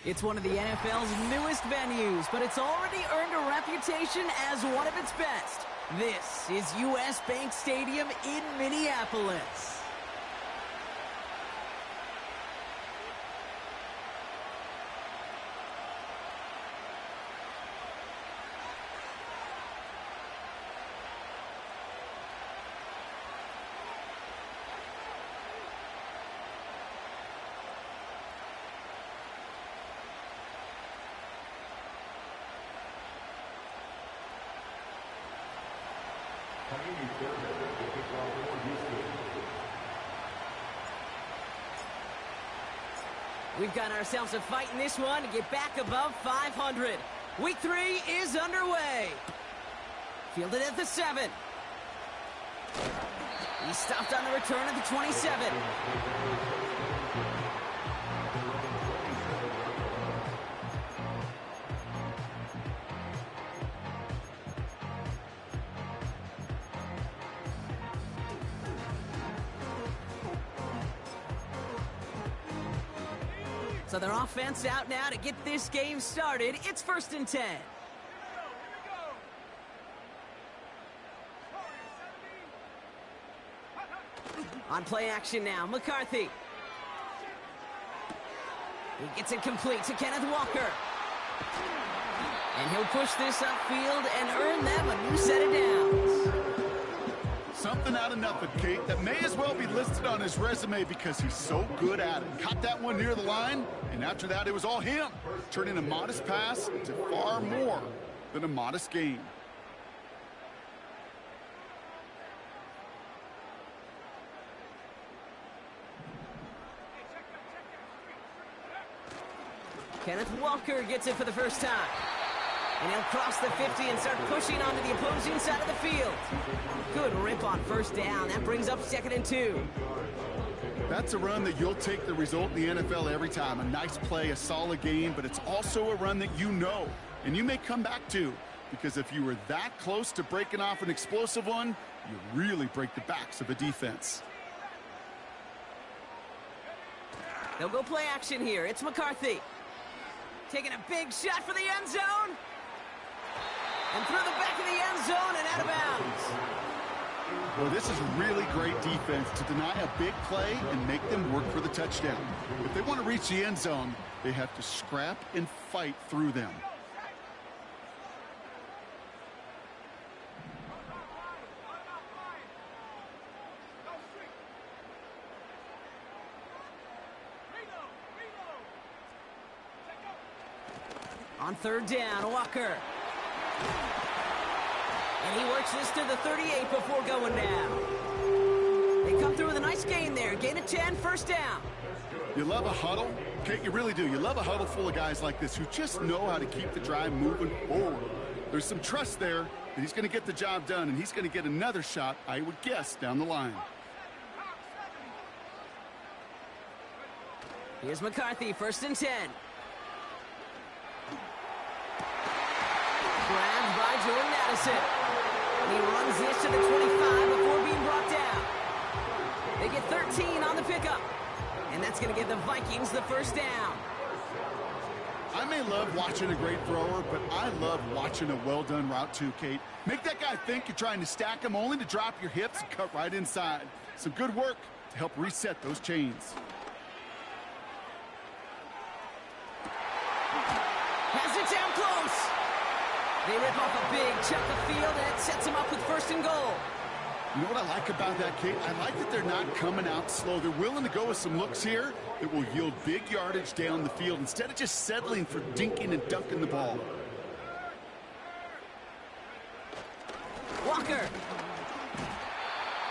It's one of the NFL's newest venues, but it's already earned a reputation as one of its best. This is US Bank Stadium in Minneapolis. We've got ourselves a fight in this one to get back above 500. Week 3 is underway. Fielded at the 7. He stopped on the return at the 27. So their offense out now to get this game started. It's 1st and 10. On play action now, McCarthy. He gets it complete to Kenneth Walker. And he'll push this upfield and earn them a new set of downs. Something out of nothing, Kate, that may as well be listed on his resume because he's so good at it. Caught that one near the line, and after that it was all him, turning a modest pass to far more than a modest gain. Kenneth Walker gets it for the first time. And he'll cross the 50 and start pushing onto the opposing side of the field. Good rip on 1st down. That brings up 2nd and 2. That's a run that you'll take the result in the NFL every time. A nice play, a solid game, but it's also a run that you know, and you may come back to, because if you were that close to breaking off an explosive one, you really break the backs of a defense. They'll go play action here. It's McCarthy. Taking a big shot for the end zone. And through the back of the end zone and out of bounds. Well, this is really great defense to deny a big play and make them work for the touchdown. If they want to reach the end zone, they have to scrap and fight through them. On 3rd down, Walker. And he works this to the 38 before going down. They come through with a nice gain there. Gain of 10, 1st down. You love a huddle? Kate, you really do. You love a huddle full of guys like this who just know how to keep the drive moving forward. There's some trust there that he's going to get the job done, and he's going to get another shot, I would guess, down the line. Here's McCarthy, 1st and 10. Grabbed by Jordan Addison. He runs this to the 25 before being brought down. They get 13 on the pickup. And that's going to give the Vikings the 1st down. I may love watching a great thrower, but I love watching a well-done route too, Kate. Make that guy think you're trying to stack him only to drop your hips and cut right inside. Some good work to help reset those chains. Has it down close. They rip off a big chunk of field, and it sets them up with 1st and goal. You know what I like about that, Kate? I like that they're not coming out slow. They're willing to go with some looks here that will yield big yardage down the field instead of just settling for dinking and dunking the ball. Walker.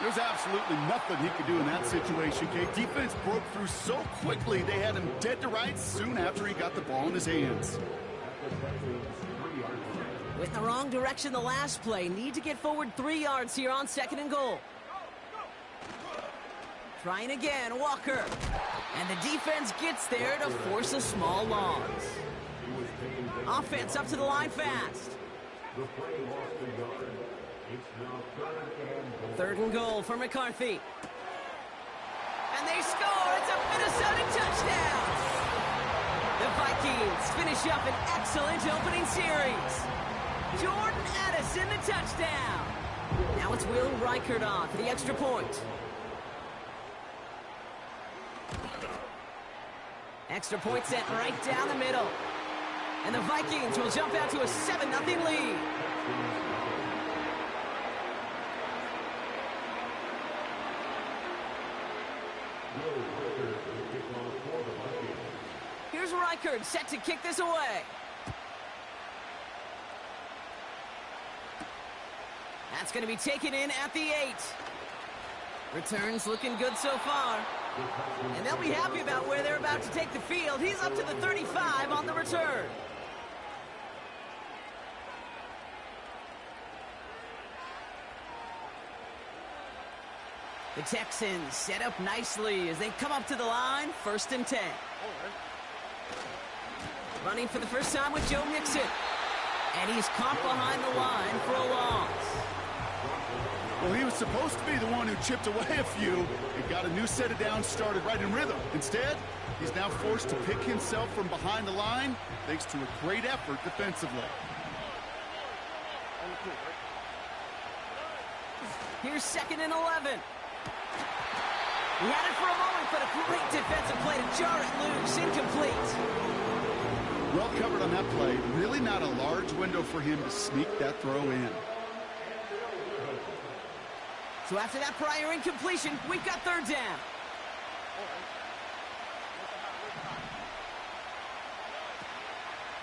There's absolutely nothing he could do in that situation, Kate. Defense broke through so quickly, they had him dead to rights soon after he got the ball in his hands. Went in the wrong direction the last play. Need to get forward 3 yards here on 2nd and goal. Trying again, Walker. And the defense gets there to force a small loss. Offense up to the line fast. 3rd and goal for McCarthy. And they score. It's a Minnesota touchdown. The Vikings finish up an excellent opening series. Jordan Addison, the touchdown. Now it's Will Reichert on for the extra point. Extra point set right down the middle. And the Vikings will jump out to a 7-0 lead. Here's Reichert set to kick this away. That's going to be taken in at the 8. Returns looking good so far. And they'll be happy about where they're about to take the field. He's up to the 35 on the return. The Texans set up nicely as they come up to the line, 1st and 10. Running for the first time with Joe Mixon. And he's caught behind the line for a loss. Well, he was supposed to be the one who chipped away a few and got a new set of downs started right in rhythm. Instead, he's now forced to pick himself from behind the line thanks to a great effort defensively. Here's 2nd and 11. He had it for a moment, but a great defensive play to jar it loose. Incomplete. Well covered on that play. Really not a large window for him to sneak that throw in. So after that prior incompletion, we've got 3rd down.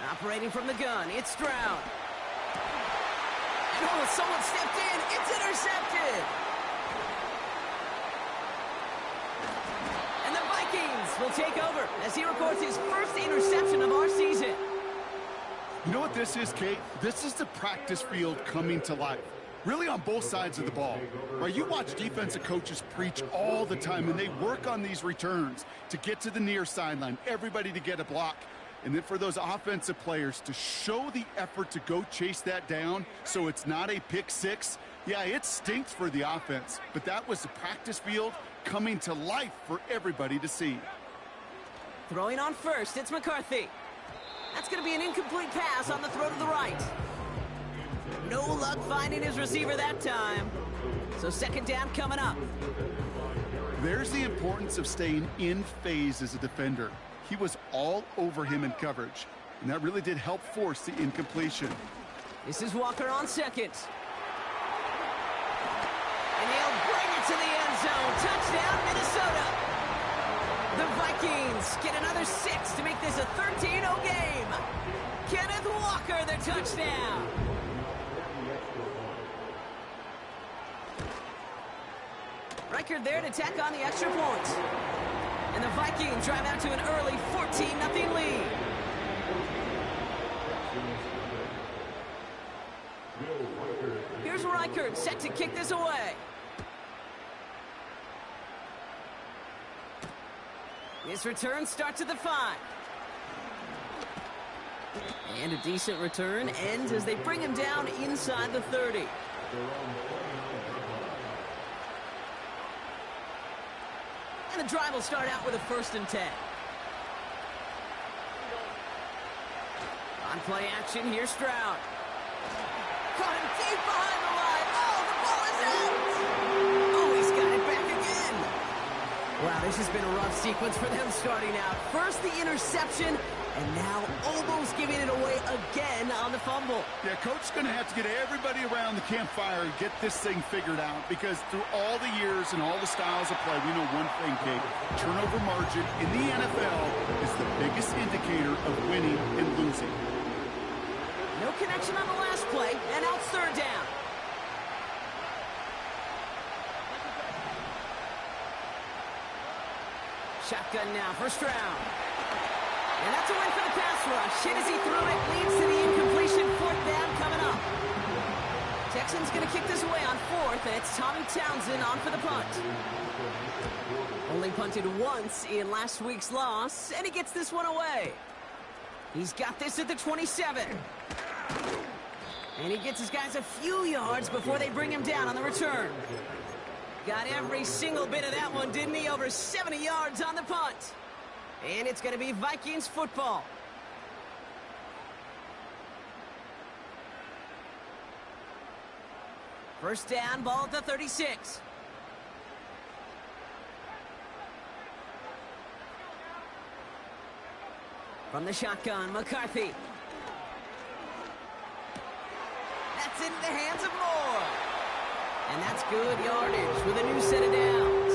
Operating from the gun, it's Stroud. And oh, someone stepped in. It's intercepted. And the Vikings will take over as he records his first interception of our season. You know what this is, Kate? This is the practice field coming to life. Really on both sides of the ball. Right, you watch defensive coaches preach all the time, and they work on these returns to get to the near sideline, everybody to get a block. And then for those offensive players to show the effort to go chase that down so it's not a pick six. Yeah, it stinks for the offense, but that was the practice field coming to life for everybody to see. Throwing on first, it's McCarthy. That's going to be an incomplete pass on the throw to the right. No luck finding his receiver that time. So 2nd down coming up. There's the importance of staying in phase as a defender. He was all over him in coverage, and that really did help force the incompletion. This is Walker on 2nd. And he'll bring it to the end zone. Touchdown, Minnesota. The Vikings get another 6 to make this a 13-0 game. Kenneth Walker, the touchdown. Reichert there to tack on the extra point. And the Vikings drive out to an early 14-0 lead. Here's Reichert set to kick this away. This return starts at the 5. And a decent return ends as they bring him down inside the 30. And the drive will start out with a 1st and 10. On play action, here's Stroud. Caught him deep behind the line. Oh, the ball is out. Oh, he's got it back again. Wow, this has been a rough sequence for them starting out. First the interception, and now almost giving it away again on the fumble. Yeah, Coach's going to have to get everybody around the campfire and get this thing figured out, because through all the years and all the styles of play, we know one thing, Kate. Turnover margin in the NFL is the biggest indicator of winning and losing. No connection on the last play, and now it's 3rd down. Shotgun now for Stroud. And that's a win for the pass rush. Hit as he threw it, leads to the incompletion. 4th down coming up. Texans going to kick this away on 4th, and it's Tommy Townsend on for the punt. Only punted once in last week's loss, and he gets this one away. He's got this at the 27. And he gets his guys a few yards before they bring him down on the return. Got every single bit of that one, didn't he? Over 70 yards on the punt. And it's going to be Vikings football. First down, ball at the 36. From the shotgun, McCarthy. That's in the hands of Moore. And that's good yardage with a new set of downs.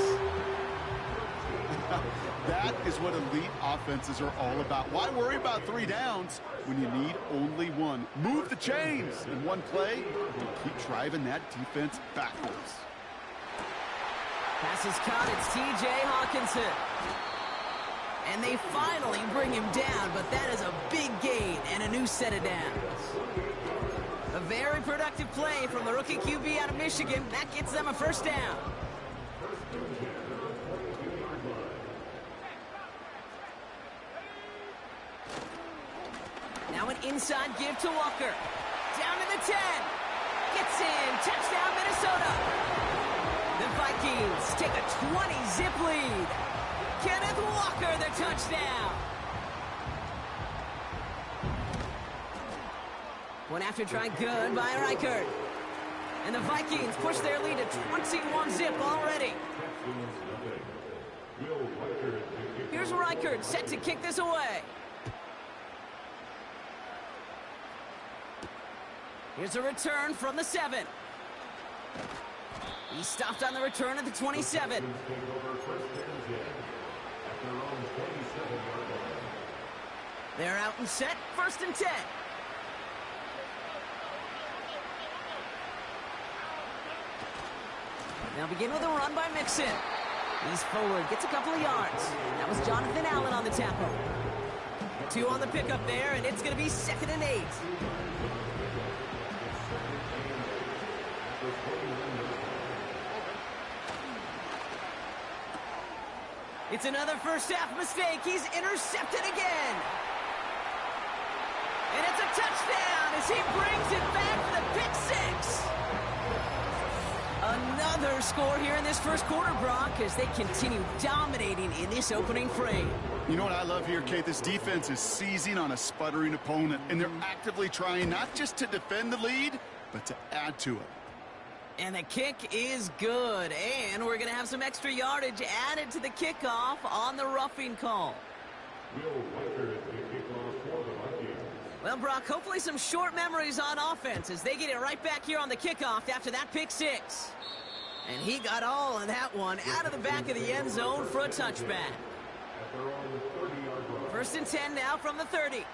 That is what elite offenses are all about. Why worry about 3 downs when you need only 1? Move the chains in one play and keep driving that defense backwards. Pass is caught. It's T.J. Hawkinson. And they finally bring him down, but that is a big gain and a new set of downs. A very productive play from the rookie QB out of Michigan. That gets them a first down. Now an inside give to Walker. Down to the 10. Gets in. Touchdown, Minnesota. The Vikings take a 20-zip lead. Kenneth Walker, the touchdown. One after try good by Reichert. And the Vikings push their lead to 21-zip already. Here's Reichert set to kick this away. Here's a return from the 7. He stopped on the return at the 27. They're out and set, first and 10. Now begin with a run by Mixon. He's forward, gets a couple of yards. That was Jonathan Allen on the tackle. 2 on the pickup there, and it's going to be 2nd and 8. It's another first half mistake. He's intercepted again. And it's a touchdown as he brings it back for the pick 6. Another score here in this first quarter, Brock, as they continue dominating in this opening frame. You know what I love here, Kate? This defense is seizing on a sputtering opponent, and they're actively trying not just to defend the lead, but to add to it. And the kick is good, and we're going to have some extra yardage added to the kickoff on the roughing call. Well, Brock, hopefully some short memories on offense as they get it right back here on the kickoff after that pick 6. And he got all of that one out of the back of the end zone for a touchback. First and 10 now from the 30.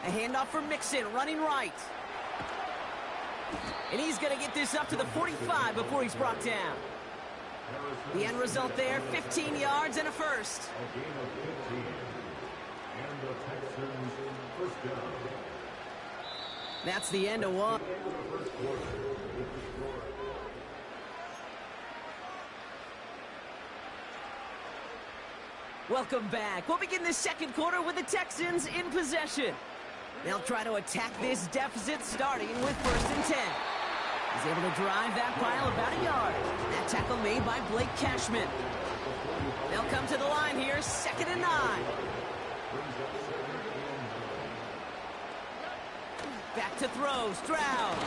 A handoff for Mixon, running right. And he's going to get this up to the 45 before he's brought down. The end result there, 15 yards and a first. That's the end of one. Welcome back. We'll begin the second quarter with the Texans in possession. They'll try to attack this deficit starting with first and 10. He's able to drive that pile about a yard. That tackle made by Blake Cashman. They'll come to the line here, 2nd and 9. Back to throw, Stroud.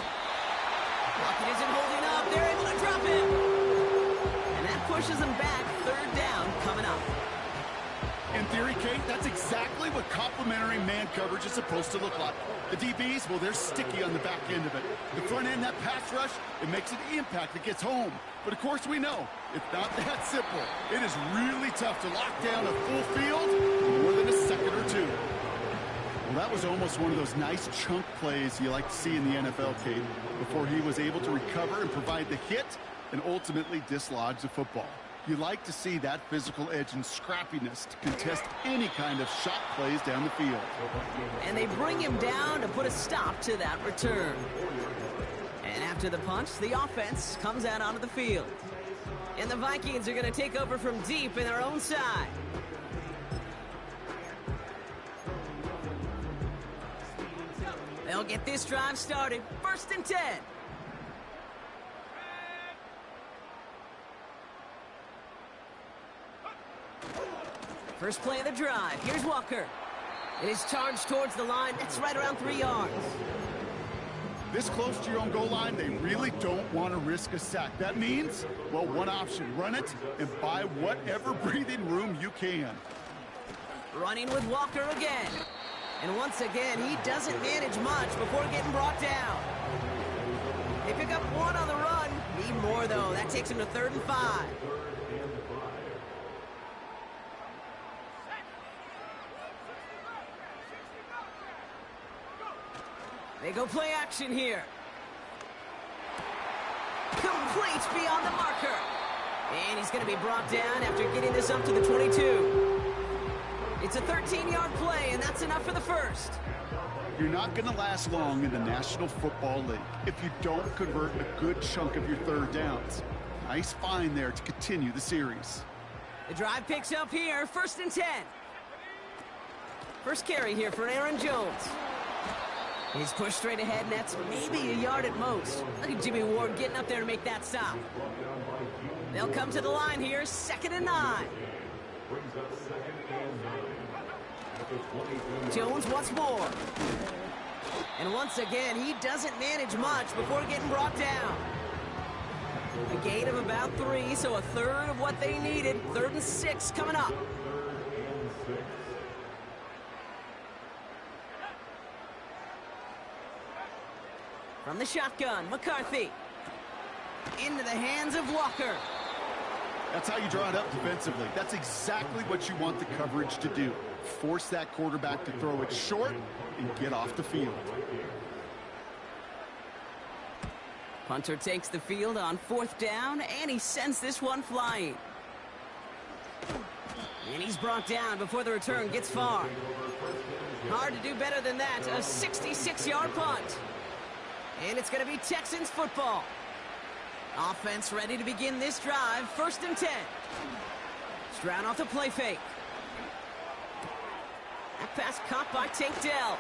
Lockett isn't holding up. They're able to drop him. And that pushes them back, 3rd down coming up. In theory, Kate, that's exactly what complementary man coverage is supposed to look like. The DBs, well, they're sticky on the back end of it. The front end, that pass rush, it makes an impact that gets home. But of course we know, it's not that simple. It is really tough to lock down a full field in more than a second or 2. Well, that was almost one of those nice chunk plays you like to see in the NFL, Kate, before he was able to recover and provide the hit and ultimately dislodge the football. You like to see that physical edge and scrappiness to contest any kind of shot plays down the field. And they bring him down to put a stop to that return. And after the punch, the offense comes out onto the field. And the Vikings are going to take over from deep in their own side. They'll get this drive started. First and 10. First play of the drive. Here's Walker. It is charged towards the line. That's right around 3 yards. This close to your own goal line, they really don't want to risk a sack. That means, well, one option, run it and buy whatever breathing room you can. Running with Walker again. And once again, he doesn't manage much before getting brought down. They pick up one on the run. Need more, though. That takes him to 3rd and 5. They go play action here. Complete beyond the marker. And he's going to be brought down after getting this up to the 22. It's a 13-yard play, and that's enough for the first. You're not going to last long in the National Football League if you don't convert a good chunk of your third downs. Nice find there to continue the series. The drive picks up here, 1st and 10. First carry here for Aaron Jones. He's pushed straight ahead, and that's maybe a yard at most. Look at Jimmy Ward getting up there to make that stop. They'll come to the line here, 2nd and 9. Jones once more. And once again, he doesn't manage much before getting brought down. A gain of about 3, so a third of what they needed. 3rd and 6 coming up. From the shotgun, McCarthy. Into the hands of Walker. That's how you draw it up defensively. That's exactly what you want the coverage to do. Force that quarterback to throw it short and get off the field. Punter takes the field on 4th down, and he sends this one flying. And he's brought down before the return gets far. Hard to do better than that. A 66-yard punt. And it's going to be Texans football. Offense ready to begin this drive. 1st and 10. Stroud off the play fake. That pass caught by Tank Dell.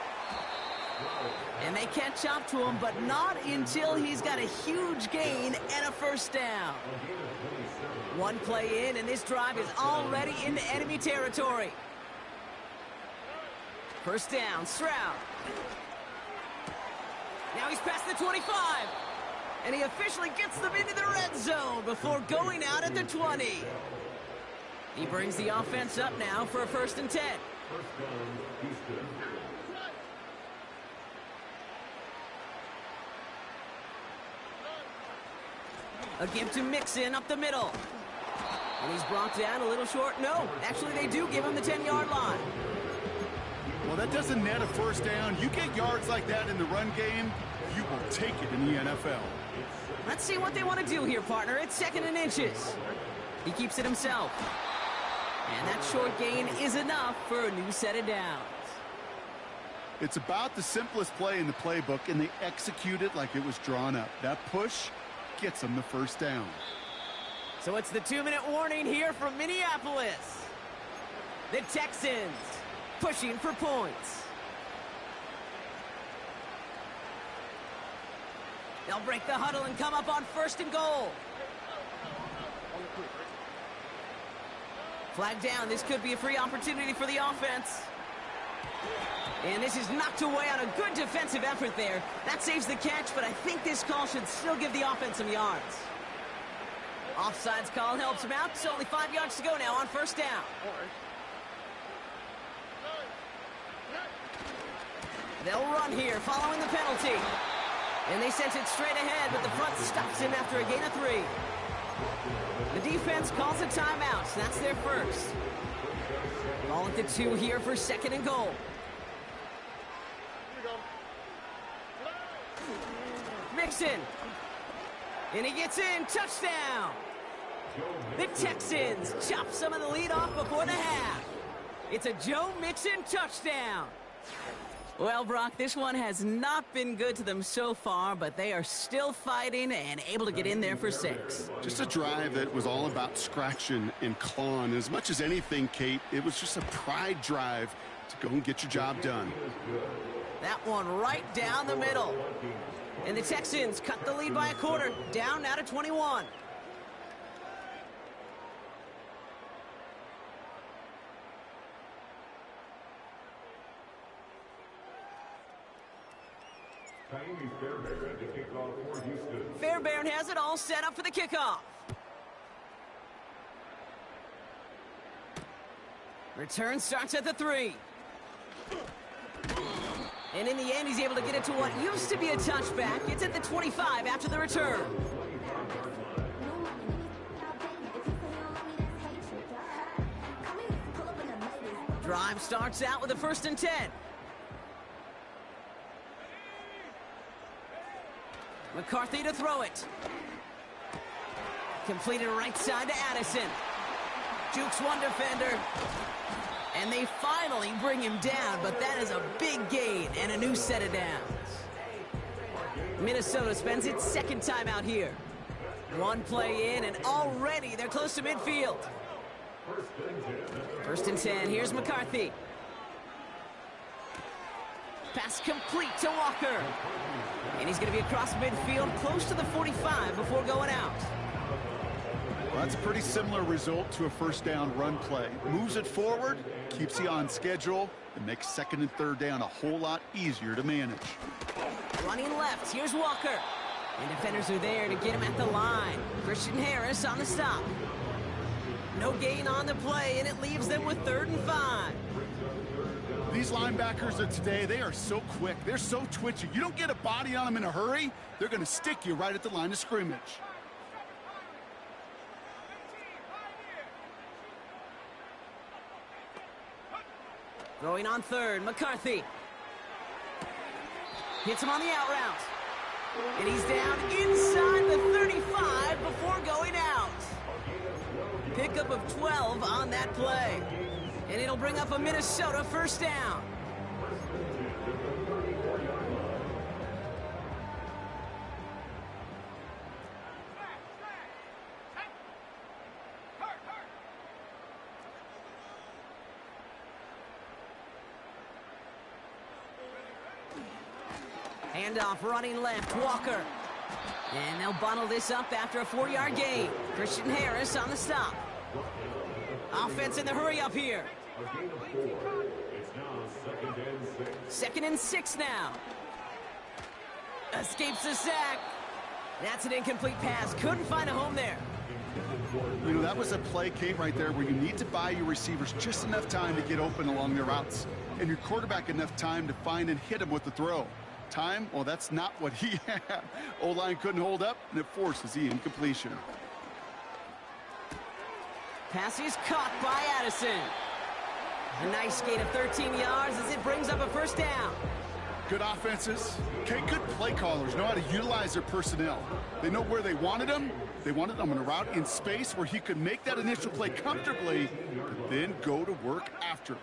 And they catch up to him, but not until he's got a huge gain and a 1st down. One play in, and this drive is already into enemy territory. 1st down, Stroud. Now he's past the 25. And he officially gets them into the red zone before going out at the 20. He brings the offense up now for a 1st and 10. A give to Mixon up the middle. And he's brought down a little short. No, actually they do give him the 10-yard line. Well, that doesn't net a 1st down. You get yards like that in the run game, you will take it in the NFL. Let's see what they want to do here, partner. It's 2nd and inches. He keeps it himself. And that short gain is enough for a new set of downs. It's about the simplest play in the playbook, and they execute it like it was drawn up. That push gets them the 1st down. So it's the 2-minute warning here from Minneapolis. The Texans pushing for points. They'll break the huddle and come up on 1st and goal. Flag down. This could be a free opportunity for the offense. And this is knocked away on a good defensive effort there. That saves the catch, but I think this call should still give the offense some yards. Offsides call helps him out. It's only 5 yards to go now on 1st down. They'll run here following the penalty. And they sent it straight ahead, but the front stops him after a gain of 3. The defense calls a timeout. That's their first. Ball at the 2 here for 2nd and goal. Mixon. And he gets in. Touchdown. The Texans chop some of the lead off before the half. It's a Joe Mixon touchdown. Well, Brock, this one has not been good to them so far, but they are still fighting and able to get in there for 6. Just a drive that was all about scratching and clawing. As much as anything, Kate, it was just a pride drive to go and get your job done. That one right down the middle. And the Texans cut the lead by a quarter, down now to 21. Fairbairn has it all set up for the kickoff. Return starts at the 3. And in the end, he's able to get it to what used to be a touchback. It's at the 25 after the return. Drive starts out with a 1st and 10. McCarthy to throw it. Completed right side to Addison. Jukes one defender. And they finally bring him down, but that is a big gain and a new set of downs. Minnesota spends its 2nd time out here. One play in, and already they're close to midfield. 1st and 10, here's McCarthy. Pass complete to Walker. And he's going to be across midfield, close to the 45 before going out. Well, that's a pretty similar result to a 1st down run play. Moves it forward, keeps you on schedule, and makes 2nd and 3rd down a whole lot easier to manage. Running left, here's Walker. And defenders are there to get him at the line. Christian Harris on the stop. No gain on the play, and it leaves them with 3rd and 5. These linebackers of today, they are so quick. They're so twitchy. You don't get a body on them in a hurry, they're going to stick you right at the line of scrimmage. Throwing on 3rd, McCarthy. Hits him on the out route. And he's down inside the 35 before going out. Pickup of 12 on that play. And it'll bring up a Minnesota 1st down. Handoff running left, Walker. And they'll bundle this up after a 4-yard gain. Christian Harris on the stop. Offense in the hurry up here. 2nd and 6 now. Escapes the sack. That's an incomplete pass. Couldn't find a home there. You know, that was a play, Kate, right there where you need to buy your receivers just enough time to get open along their routes. And your quarterback enough time to find and hit him with the throw. Time? Well, that's not what he had. O-line couldn't hold up, and it forces the incompletion. Pass is caught by Addison. A nice gain of 13 yards as it brings up a 1st down. Good offenses. Okay, good play callers know how to utilize their personnel. They know where they wanted them. They wanted them on a route in space where he could make that initial play comfortably, but then go to work after.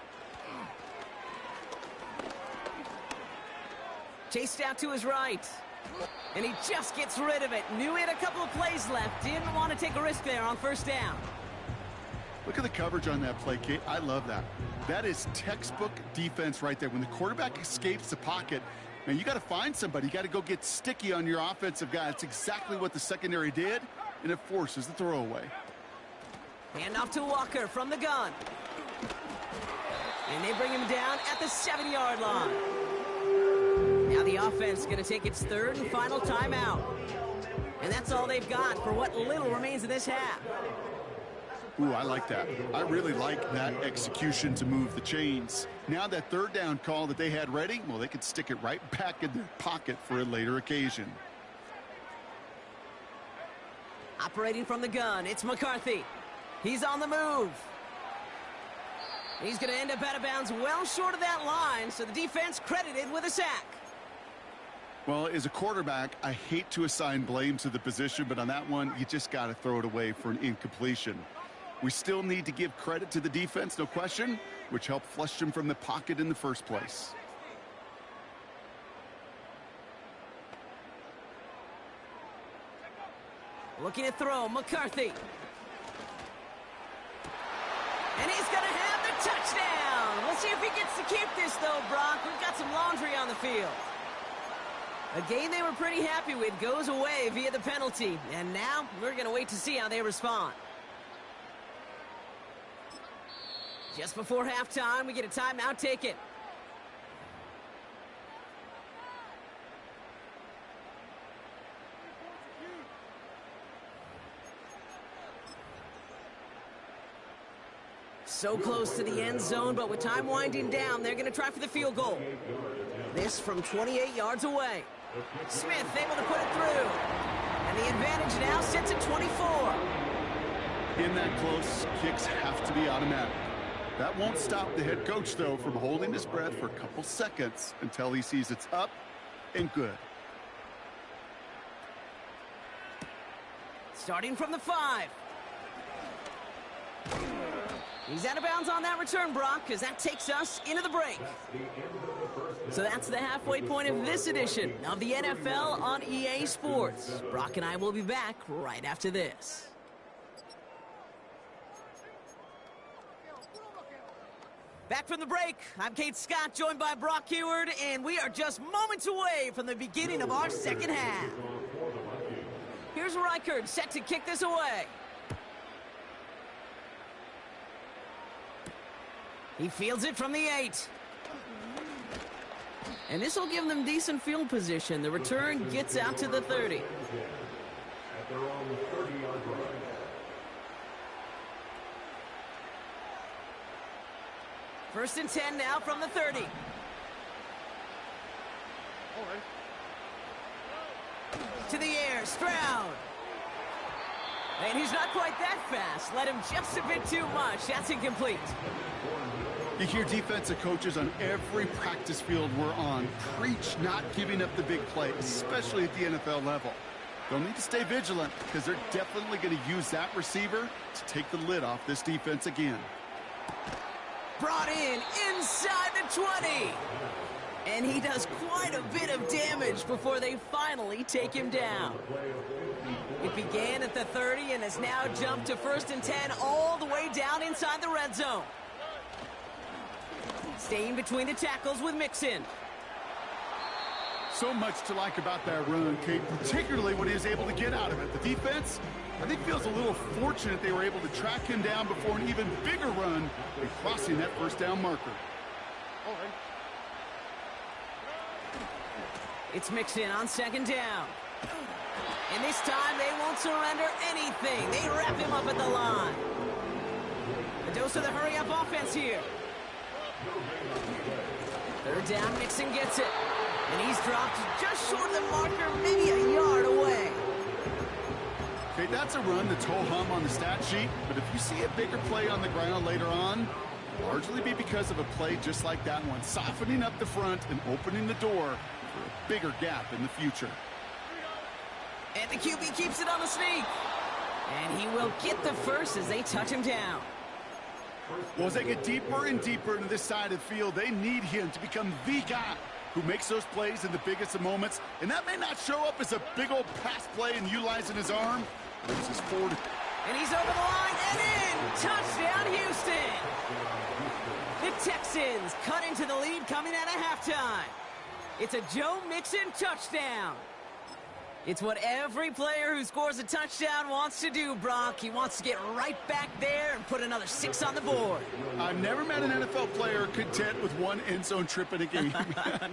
Chased out to his right. And he just gets rid of it. Knew he had a couple of plays left. Didn't want to take a risk there on 1st down. Look at the coverage on that play, Kate. I love that. That is textbook defense right there. When the quarterback escapes the pocket, man, you got to find somebody. You got to go get sticky on your offensive guy. That's exactly what the secondary did, and it forces the throwaway. Hand off to Walker from the gun. And they bring him down at the 7-yard line. Now the offense is going to take its 3rd and final timeout. And that's all they've got for what little remains of this half. Ooh, I like that. I really like that execution to move the chains. Now that 3rd down call that they had ready, well, they could stick it right back in their pocket for a later occasion. Operating from the gun, it's McCarthy. He's on the move. He's going to end up out of bounds well short of that line, so the defense credited with a sack. Well, as a quarterback, I hate to assign blame to the position, but on that one, you just got to throw it away for an incompletion. We still need to give credit to the defense, no question, which helped flush him from the pocket in the first place. Looking to throw, McCarthy. And he's going to have the touchdown. We'll see if he gets to keep this, though, Brock. We've got some laundry on the field. A game they were pretty happy with goes away via the penalty. And now we're going to wait to see how they respond. Just before halftime, we get a timeout taken. So close to the end zone, but with time winding down, they're going to try for the field goal. This from 28 yards away. Smith able to put it through. And the advantage now sits at 24. In that close, kicks have to be automatic. That won't stop the head coach, though, from holding his breath for a couple seconds until he sees it's up and good. Starting from the 5. He's out of bounds on that return, Brock, because that takes us into the break. So that's the halfway point of this edition of the NFL on EA Sports. Brock and I will be back right after this. Back from the break, I'm Kate Scott, joined by Brock Heward, and we are just moments away from the beginning of our second half. Here's Reichard, set to kick this away. He fields it from the 8. And this will give them decent field position. The return gets out to the 30. First and 10 now from the 30. To the air, Stroud. And he's not quite that fast. Let him just a bit too much. That's incomplete. You hear defensive coaches on every practice field we're on preach not giving up the big play, especially at the NFL level. They'll need to stay vigilant because they're definitely going to use that receiver to take the lid off this defense again. Brought in inside the 20. And he does quite a bit of damage before they finally take him down. It began at the 30 and has now jumped to first and 10 all the way down inside the red zone. Staying between the tackles with Mixon. So much to like about that run, Kate, particularly when he was able to get out of it. The defense, I think, feels a little fortunate they were able to track him down before an even bigger run and crossing that first down marker. It's Mixon on second down. And this time they won't surrender anything. They wrap him up at the line. A dose of the hurry-up offense here. Third down, Mixon gets it. And he's dropped just short of the marker, maybe a yard away. Okay, that's a run that's ho-hum on the stat sheet, but if you see a bigger play on the ground later on, largely be because of a play just like that one, softening up the front and opening the door for a bigger gap in the future. And the QB keeps it on the sneak. And he will get the first as they touch him down. Well, as they get deeper and deeper into this side of the field, they need him to become the guy who makes those plays in the biggest of moments. And that may not show up as a big old pass play and utilizing his arm, but it's his forward. And he's over the line and in. Touchdown, Houston. The Texans cut into the lead coming out of halftime. It's a Joe Mixon touchdown. It's what every player who scores a touchdown wants to do, Brock. He wants to get right back there and put another 6 on the board. I've never met an NFL player content with one end zone trip in a game.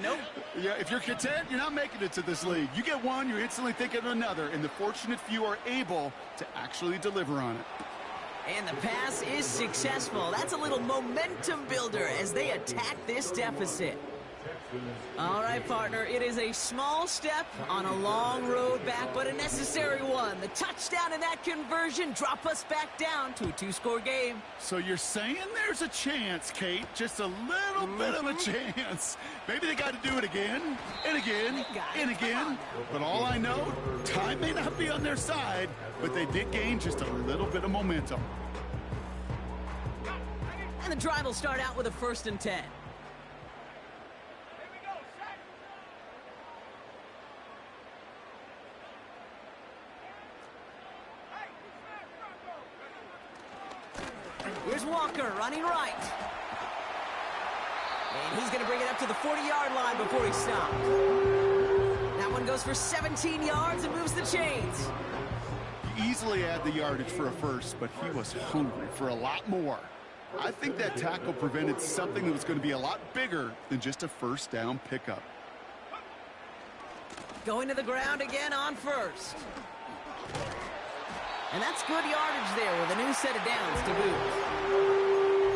Nope. Yeah, if you're content, you're not making it to this league. You get one, you're instantly thinking of another, and the fortunate few are able to actually deliver on it. And the pass is successful. That's a little momentum builder as they attack this deficit. All right, partner, it is a small step on a long road back, but a necessary one. The touchdown and that conversion drop us back down to a 2-score game. So you're saying there's a chance, Kate, just a little bit of a chance. Maybe they got to do it again, and again, and again. But all I know, time may not be on their side, but they did gain just a little bit of momentum. And the drive will start out with a 1st and 10. Here's Walker running right. And he's going to bring it up to the 40-yard line before he stopped. That one goes for 17 yards and moves the chains. He easily had the yardage for a first, but he was hungry for a lot more. I think that tackle prevented something that was going to be a lot bigger than just a first down pickup. Going to the ground again on first. And that's good yardage there with a new set of downs to boot.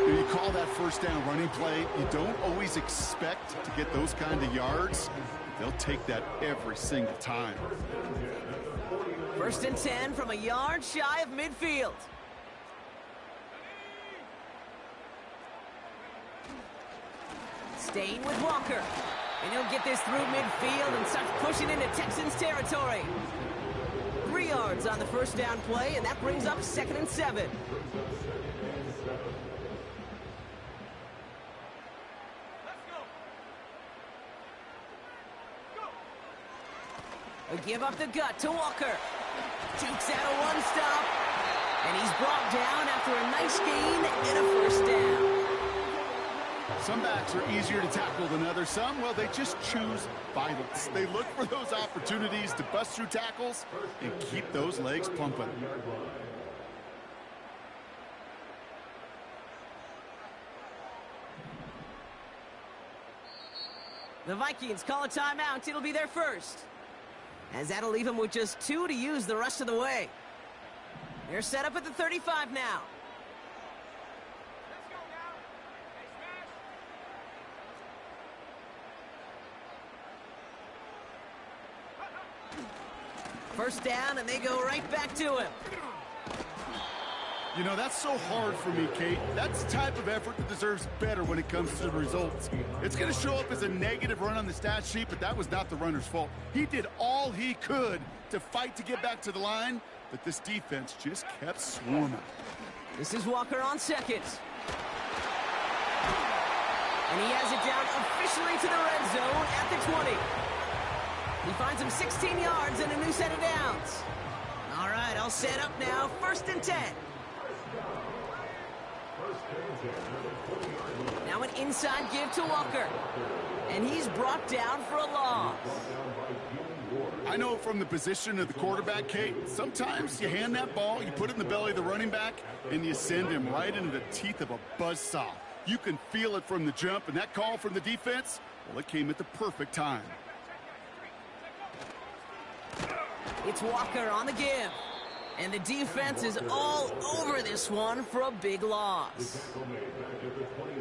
You call that first down running play. You don't always expect to get those kind of yards. They'll take that every single time. 1st and 10 from a yard shy of midfield. Staying with Walker. And he'll get this through midfield and starts pushing into Texans territory. 3 yards on the first down play, and that brings up 2nd and 7. A give up the gut to Walker. Jukes out a one-stop. And he's brought down after a nice gain and a first down. Some backs are easier to tackle than others. Some, well, they just choose violence. They look for those opportunities to bust through tackles and keep those legs pumping. The Vikings call a timeout. It'll be their first, as that'll leave them with just 2 to use the rest of the way. They're set up at the 35 now. First down, and they go right back to him. You know, that's so hard for me, Kate. That's the type of effort that deserves better when it comes to the results. It's going to show up as a negative run on the stat sheet, but that was not the runner's fault. He did all he could to fight to get back to the line, but this defense just kept swarming. This is Walker on 2nd. And he has it down officially to the red zone at the 20. He finds him 16 yards and a new set of downs. All right, all set up now. 1st and 10. Now an inside give to Walker. And he's brought down for a loss. I know from the position of the quarterback, Kate, sometimes you hand that ball, you put it in the belly of the running back, and you send him right into the teeth of a buzzsaw. You can feel it from the jump, and that call from the defense, well, it came at the perfect time. It's Walker on the give. And the defense is all over this one for a big loss.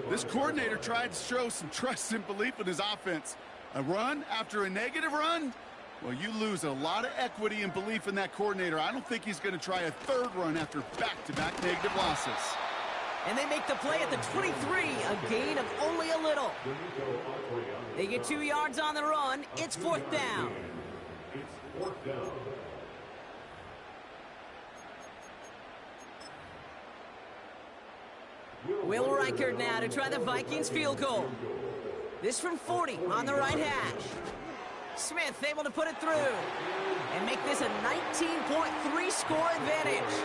This coordinator tried to show some trust and belief in his offense. A run after a negative run? Well, you lose a lot of equity and belief in that coordinator. I don't think he's going to try a 3rd run after back-to-back negative losses. And they make the play at the 23, a gain of only a little. They get 2 yards on the run. It's 4th down. Will Reichard now to try the Vikings field goal. This from 40 on the right hash. Smith able to put it through and make this a 19.3 score advantage.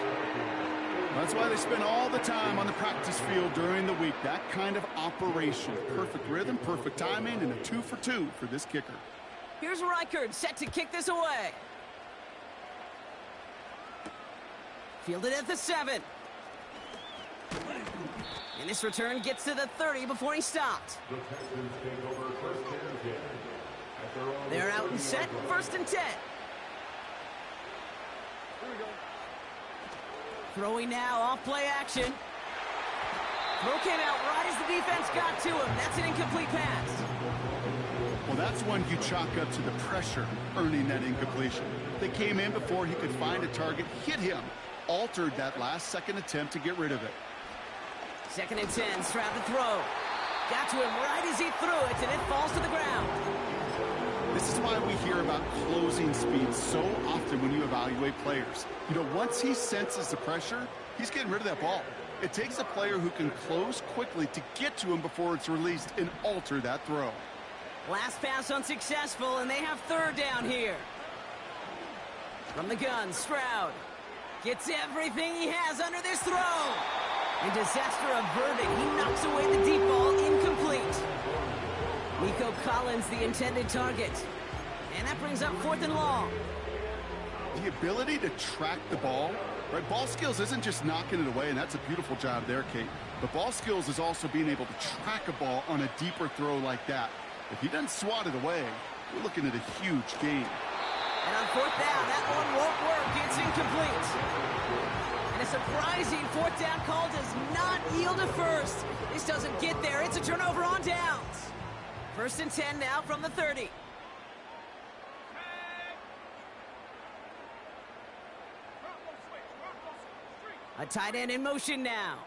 That's why they spend all the time on the practice field during the week. That kind of operation. Perfect rhythm, perfect timing, and a 2 for 2 for this kicker. Here's Reichard set to kick this away. Fielded at the 7. And this return gets to the 30 before he stopped. They're out and set, 1st and 10. Throwing now, off play action. Throw came out right as the defense got to him. That's an incomplete pass. Well, that's one you chalk up to the pressure earning that incompletion. They came in before he could find a target, hit him, altered that last-second attempt to get rid of it. 2nd and 10, Stroud to throw. Got to him right as he threw it, and it falls to the ground. This is why we hear about closing speed so often when you evaluate players. You know, once he senses the pressure, he's getting rid of that ball. It takes a player who can close quickly to get to him before it's released and alter that throw. Last pass unsuccessful, and they have 3rd down here. From the gun, Stroud gets everything he has under this throw. And disaster averted. He knocks away the deep ball, incomplete. Nico Collins, the intended target. And that brings up 4th and long. The ability to track the ball, right? Ball skills isn't just knocking it away, and that's a beautiful job there, Kate. But ball skills is also being able to track a ball on a deeper throw like that. If he doesn't swat it away, we're looking at a huge gain. And on 4th down, that one won't work. It's incomplete. And a surprising fourth down call does not yield a first. This doesn't get there. It's a turnover on downs. 1st and 10 now from the 30. A tight end in motion now.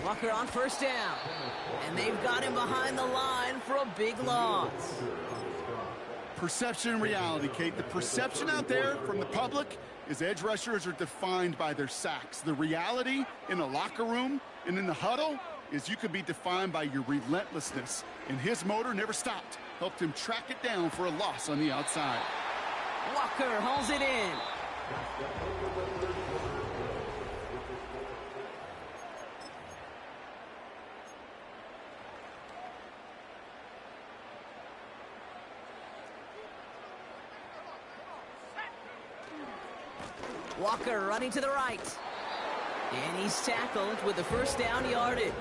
Walker on 1st down. And they've got him behind the line for a big loss. Perception and reality, Kate. The perception out there from the public is edge rushers are defined by their sacks. The reality in the locker room and in the huddle is you could be defined by your relentlessness. And his motor never stopped. Helped him track it down for a loss on the outside. Walker hauls it in. Walker running to the right. And he's tackled with the 1st down yardage.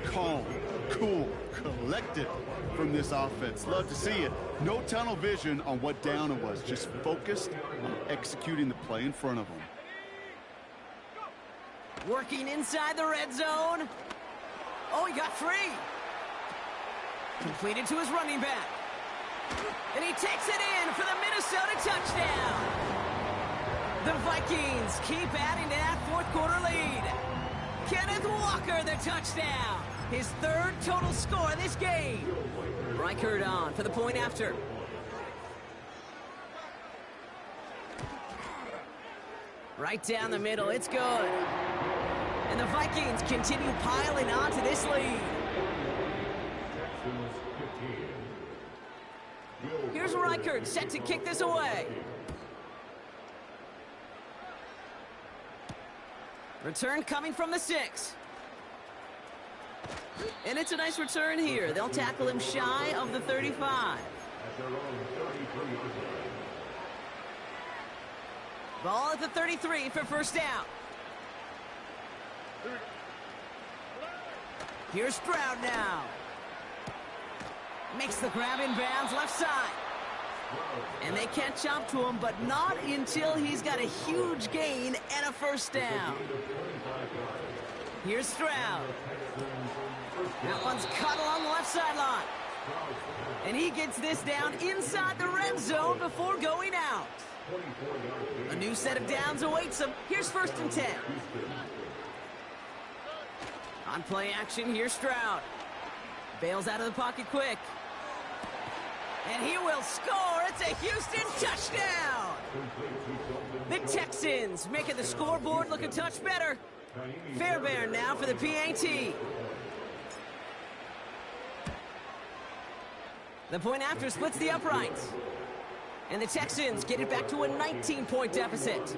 Calm, cool, collected from this offense. Love to see it. No tunnel vision on what down it was. Just focused on executing the play in front of him. Working inside the red zone. Oh, he got free. Completed to his running back. And he takes it in for the Minnesota touchdown. The Vikings keep adding to that 4th quarter lead. Kenneth Walker, the touchdown. His 3rd total score this game. Reichert on for the point after. Right down the middle, it's good. And the Vikings continue piling on to this lead. Here's Reichert set to kick this away. Return coming from the 6. And it's a nice return here. They'll tackle him shy of the 35. Ball at the 33 for 1st down. Here's Stroud now. Makes the grab in bounds left side. And they catch up to him, but not until he's got a huge gain and a 1st down. Here's Stroud. That one's cut along the left sideline. And he gets this down inside the red zone before going out. A new set of downs awaits him. Here's 1st and 10. On play action, here's Stroud. Bails out of the pocket quick. And he will score. It's a Houston touchdown. The Texans making the scoreboard look a touch better. Fairbairn now for the PAT. The point after splits the uprights. And the Texans get it back to a 19-point deficit.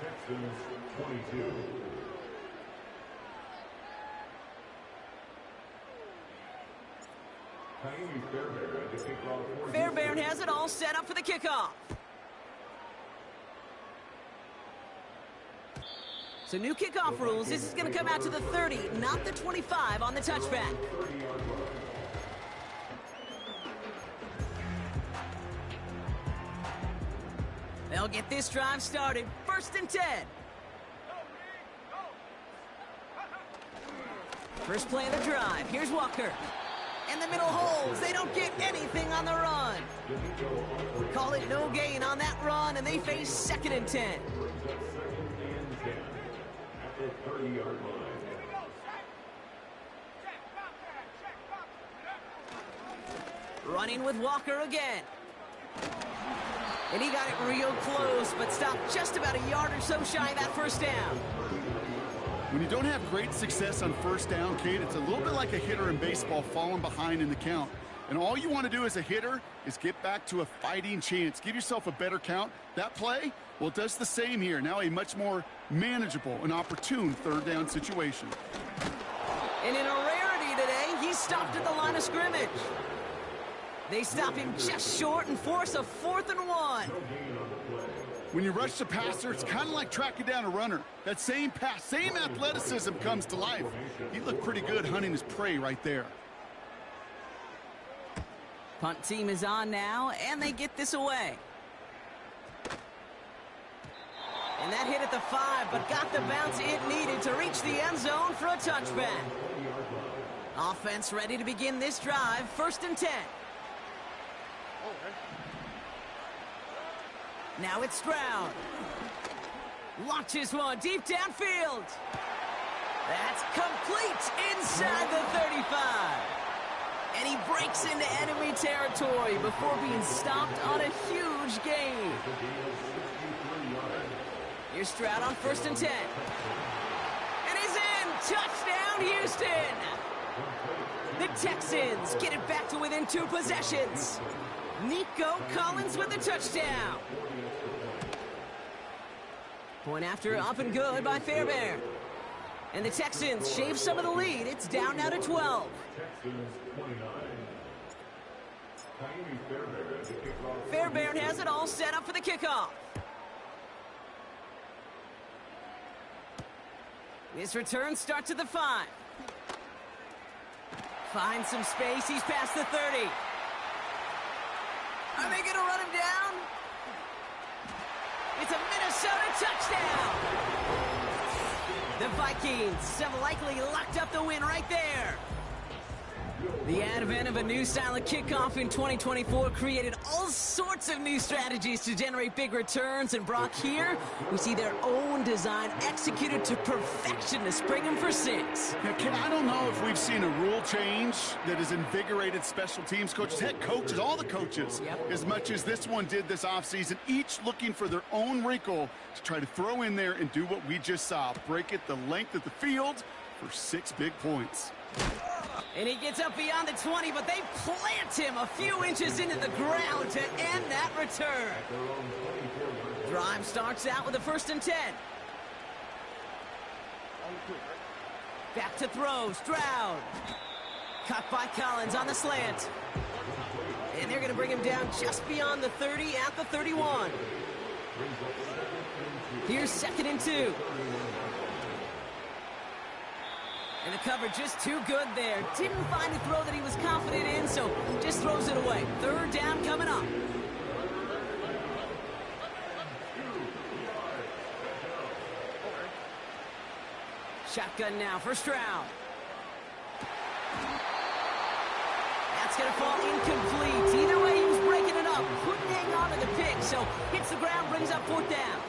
Texans 22. Fairbairn has it all set up for the kickoff. So new kickoff rules. This is going to come out to the 30, not the 25 on the touchback. They'll get this drive started. 1st and 10. First play of the drive. Here's Walker. And the middle holds. They don't get anything on the run. Call it no gain on that run, and they face 2nd and 10. Running with Walker again. And he got it real close, but stopped just about a yard or so shy of that 1st down. When you don't have great success on 1st down, Kate, it's a little bit like a hitter in baseball falling behind in the count. And all you want to do as a hitter is get back to a fighting chance. Give yourself a better count. That play, well, it does the same here. Now a much more manageable and opportune 3rd down situation. And in a rarity today, he's stopped at the line of scrimmage. They stop him just short and force a 4th and 1. When you rush the passer, it's kind of like tracking down a runner. That same pass, same athleticism comes to life. He looked pretty good hunting his prey right there. Punt team is on now, and they get this away. And that hit at the 5, but got the bounce it needed to reach the end zone for a touchback. Offense ready to begin this drive, 1st and 10. Now it's Stroud. Launches one deep downfield. That's complete inside the 35. And he breaks into enemy territory before being stopped on a huge gain. Here's Stroud on 1st and 10. And he's in! Touchdown, Houston! The Texans get it back to within 2 possessions. Nico Collins with the touchdown. Point after up and good by Fairbairn. And the Texans shave some of the lead. It's down now to 12. Fairbairn has it all set up for the kickoff. This return starts at the 5. Finds some space. He's past the 30. Are they going to run him down? It's a Minnesota touchdown. The Vikings have likely locked up the win right there. The advent of a new style of kickoff in 2024 created all sorts of new strategies to generate big returns. And Brock, here we see their own design executed to perfection to spring them for 6. Yeah, Ken, I don't know if we've seen a rule change that has invigorated special teams coaches, head coaches, all the coaches, as much as this one did this offseason, each looking for their own wrinkle to try to throw in there and do what we just saw, break it the length of the field for 6 big points. And he gets up beyond the 20, but they plant him a few inches into the ground to end that return. Drive starts out with a 1st and 10. Back to throw, Stroud. Cut by Collins on the slant. And they're going to bring him down just beyond the 30 at the 31. Here's 2nd and 2. And the cover just too good there. Didn't find a throw that he was confident in, so just throws it away. 3rd down coming up. Shotgun now for Stroud. That's going to fall incomplete. Either way, he was breaking it up. Couldn't hang on to the pick, so hits the ground, brings up 4th down.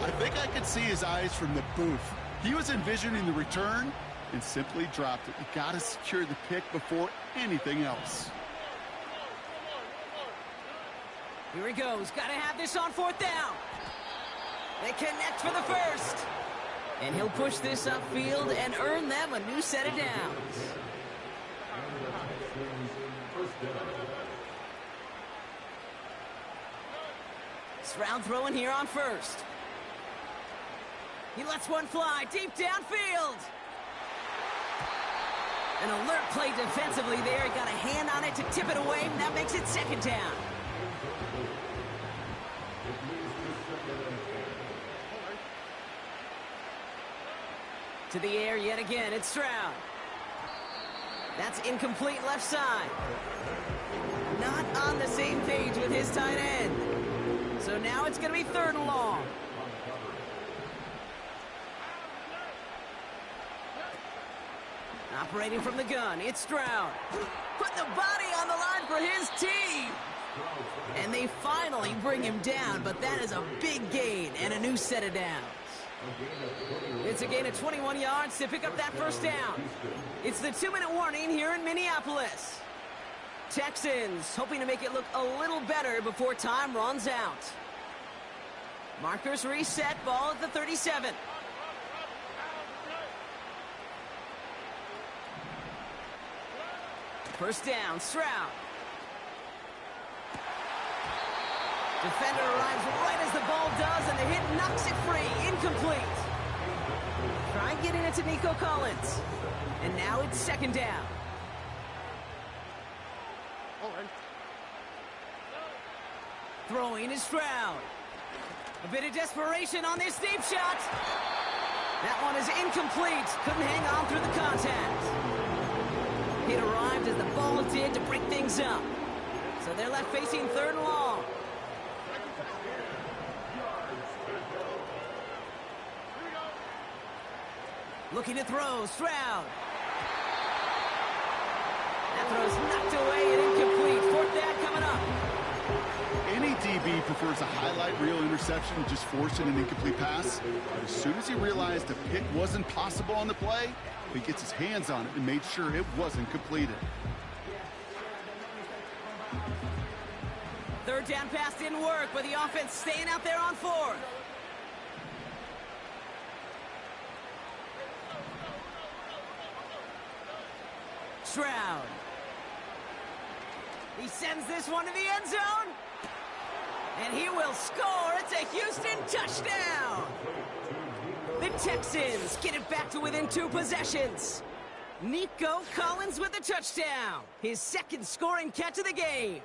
I think I could see his eyes from the booth. He was envisioning the return and simply dropped it. You got to secure the pick before anything else. Here he goes. Got to have this on 4th down. They connect for the 1st. And he'll push this upfield and earn them a new set of downs. Stroud throwing here on 1st. He lets one fly deep downfield. An alert play defensively there. He got a hand on it to tip it away, and that makes it 2nd down. To the air yet again. It's Stroud. That's incomplete left side. Not on the same page with his tight end. So now it's going to be 3rd and long. Operating from the gun, it's Stroud. Put the body on the line for his team. And they finally bring him down, but that is a big gain and a new set of downs. It's a gain of 21 yards to pick up that 1st down. It's the 2-minute warning here in Minneapolis. Texans hoping to make it look a little better before time runs out. Markers reset, ball at the 37. First down, Stroud. Defender arrives right as the ball does, and the hit knocks it free. Incomplete. Try getting it to Nico Collins. And now it's 2nd down. Throwing is Stroud. A bit of desperation on this deep shot. That one is incomplete. Couldn't hang on through the contact. It arrived as the ball did to things up. So they're left facing 3rd and long. Looking to throw, Stroud. That throw's knocked away and incomplete. 4th down coming up. Any DB prefers a highlight reel interception to just forcing an incomplete pass. But as soon as he realized a pick wasn't possible on the play, he gets his hands on it and made sure it wasn't completed. 3rd down pass didn't work, but the offense staying out there on 4th. Stroud. He sends this one to the end zone. And he will score. It's a Houston touchdown. The Texans get it back to within 2 possessions. Nico Collins with the touchdown. His 2nd scoring catch of the game.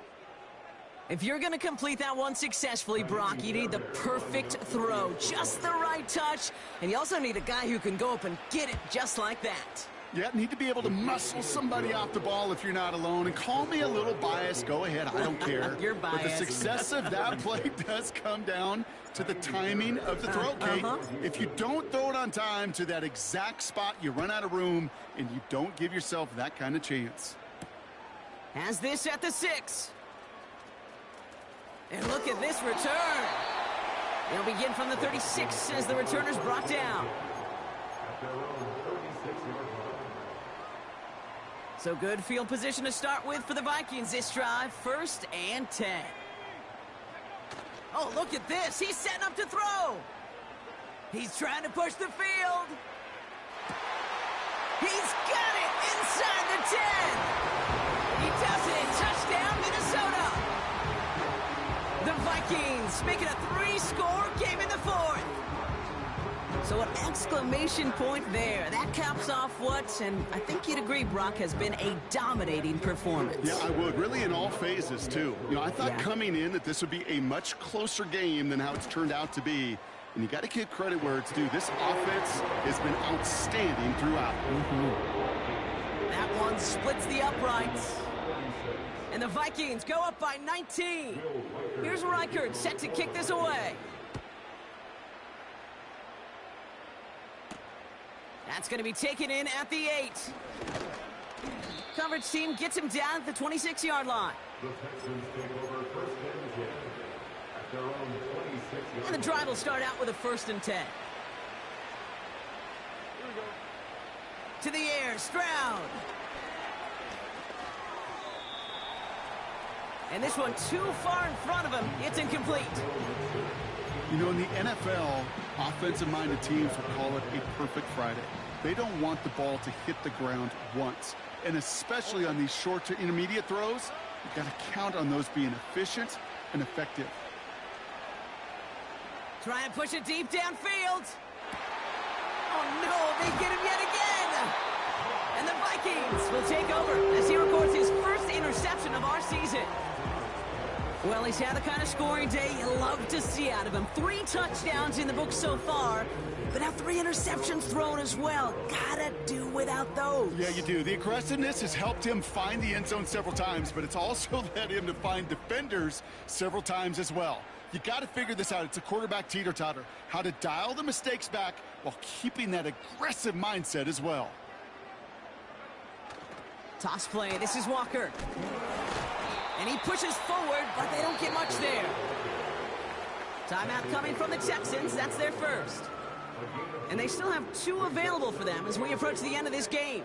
If you're going to complete that one successfully, Brock, you need the perfect throw. Just the right touch. And you also need a guy who can go up and get it just like that. Yeah, need to be able to muscle somebody off the ball if you're not alone. And call me a little biased. Go ahead. I don't care. You're biased. But the success of that play does come down to the timing of the throw, Kate. If you don't throw it on time to that exact spot, you run out of room, and you don't give yourself that kind of chance. Has this at the 6. And look at this return. They'll begin from the 36 as the returner's brought down. So good field position to start with for the Vikings this drive. 1st and 10. Oh, look at this. He's setting up to throw. He's trying to push the field. He's got it inside the 10. He does it. Touchdown, Minnesota. The Vikings make it a 3-score game in the 4th. So an exclamation point there. That caps off what, and I think you'd agree, Brock, has been a dominating performance. Yeah, I would. Really in all phases, too. You know, I thought coming in that this would be a much closer game than how it's turned out to be. And you got to give credit where it's due. This offense has been outstanding throughout. That one splits the uprights. And the Vikings go up by 19. Here's Reichert set to kick this away. That's going to be taken in at the 8. Coverage team gets him down at the 26-yard line. The Texans take over 1st and 10 at their own 26-yard. And the drive will start out with a 1st and 10. To the air, Stroud. And this one too far in front of him. It's incomplete. You know, in the NFL, offensive-minded teams will call it a perfect Friday. They don't want the ball to hit the ground once. And especially on these short to intermediate throws, you've got to count on those being efficient and effective. Try and push it deep downfield. Oh, no, they get him yet again. And the Vikings will take over as he records his 1st interception of our season. Well, he's had the kind of scoring day you love to see out of him. 3 touchdowns in the book so far, but now 3 interceptions thrown as well. Gotta do without those. Yeah, you do. The aggressiveness has helped him find the end zone several times, but it's also led him to find defenders several times as well. You got to figure this out. It's a quarterback teeter-totter. How to dial the mistakes back while keeping that aggressive mindset as well. Toss play. This is Walker. And he pushes forward, but they don't get much there. Timeout coming from the Texans. That's their 1st. And they still have 2 available for them as we approach the end of this game.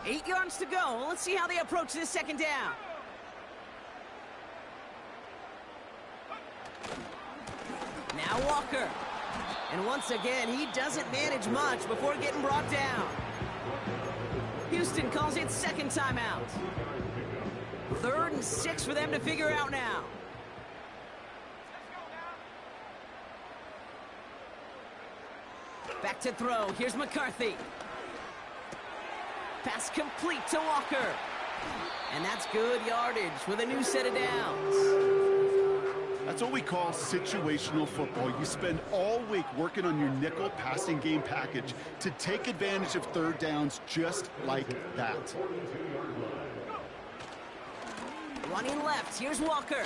8 yards to go. Let's see how they approach this 2nd down. Now Walker. And once again, he doesn't manage much before getting brought down. Houston calls it 2nd timeout. 3rd and 6 for them to figure out now. Back to throw. Here's McCarthy. Pass complete to Walker. And that's good yardage with a new set of downs. That's what we call situational football. You spend all week working on your nickel passing game package to take advantage of 3rd downs just like that. Running left, here's Walker.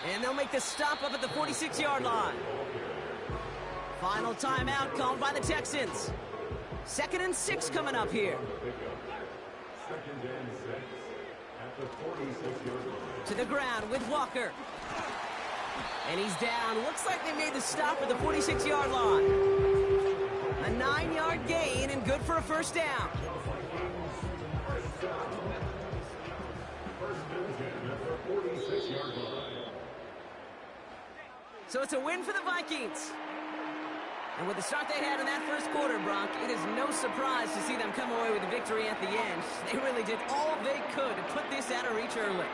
And they'll make the stop up at the 46-yard line. Final timeout called by the Texans. 2nd and 6 coming up here. 2nd and 6 at the 46-yard line. To the ground with Walker. And he's down. Looks like they made the stop at the 46-yard line. A 9-yard gain and good for a first down. So it's a win for the Vikings. And with the start they had in that first quarter, Brock, it is no surprise to see them come away with a victory at the end. They really did all they could to put this out of reach early.